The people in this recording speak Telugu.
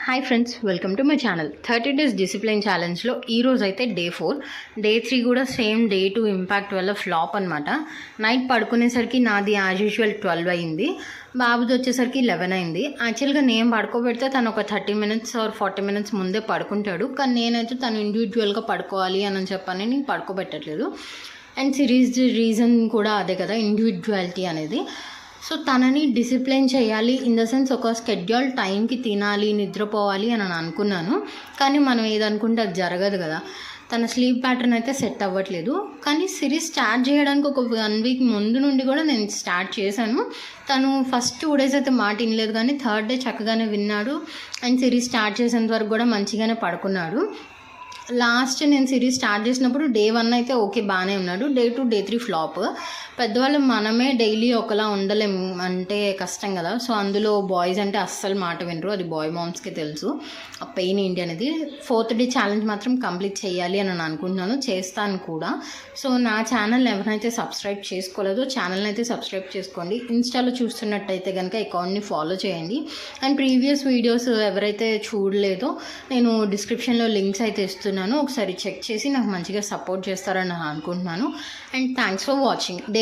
Hi friends, welcome to my channel. 30 days discipline ఛాలెంజ్లో ఈరోజు అయితే డే 4. డే 3 కూడా సేమ్ డే 2 ఇంపాక్ట్ వల్ల ఫ్లాప్ అనమాట. నైట్ పడుకునేసరికి నాది యాజ్ యూజువల్ 12 అయింది, బాబుది వచ్చేసరికి 11 అయింది. యాక్చువల్గా నేను పడుకోబెడితే తను ఒక 30 మినిట్స్ ఆర్ 40 మినిట్స్ ముందే పడుకుంటాడు, కానీ నేనైతే తను ఇండివిజువల్గా పడుకోవాలి అని చెప్పని నేను పడుకోబెట్టట్లేదు. అండ్ సిరీస్ రీజన్ కూడా అదే కదా, ఇండివిజువాలిటీ అనేది. సో తనని డిసిప్లిన్ చేయాలి, ఇన్ ద సెన్స్ ఒక స్కెడ్యూల్ టైంకి తినాలి, నిద్రపోవాలి అని అనుకున్నాను. కానీ మనం ఏదనుకుంటే అది జరగదు కదా. తన స్లీప్ ప్యాటర్న్ అయితే సెట్ అవ్వట్లేదు. కానీ సిరీస్ స్టార్ట్ చేయడానికి ఒక 1 వీక్ ముందు నుండి కూడా నేను స్టార్ట్ చేశాను. తను ఫస్ట్ 2 డేస్ అయితే మాట వినలేదు, కానీ 3rd డే చక్కగానే విన్నాడు. అండ్ సిరీస్ స్టార్ట్ చేసేంత వరకు కూడా మంచిగానే పడుకున్నాడు. లాస్ట్ నేను సిరీస్ స్టార్ట్ చేసినప్పుడు డే 1 అయితే ఓకే బాగానే ఉన్నాడు. Day 2 day 3 flop. పెద్దవాళ్ళు మనమే డైలీ ఒకలా ఉండలేం అంటే కష్టం కదా. సో అందులో బాయ్స్ అంటే అస్సలు మాట వినరు, అది బాయ్ మామ్స్కే తెలుసు ఆ పెయిన్ ఏంటి అనేది. 4th డే ఛాలెంజ్ మాత్రం కంప్లీట్ చేయాలి అని నేను అనుకుంటున్నాను, చేస్తాను కూడా. సో నా ఛానల్ ఎవరైతే సబ్స్క్రైబ్ చేసుకోలేదో ఛానల్ని అయితే సబ్స్క్రైబ్ చేసుకోండి. ఇన్స్టాలో చూస్తున్నట్టయితే కనుక అకౌంట్ని ఫాలో చేయండి. అండ్ ప్రీవియస్ వీడియోస్ ఎవరైతే చూడలేదో నేను డిస్క్రిప్షన్లో లింక్స్ అయితే ఇస్తున్నాను, ఒకసారి చెక్ చేసి నాకు మంచిగా సపోర్ట్ చేస్తారని నేను అనుకుంటున్నాను. And thanks for watching. Day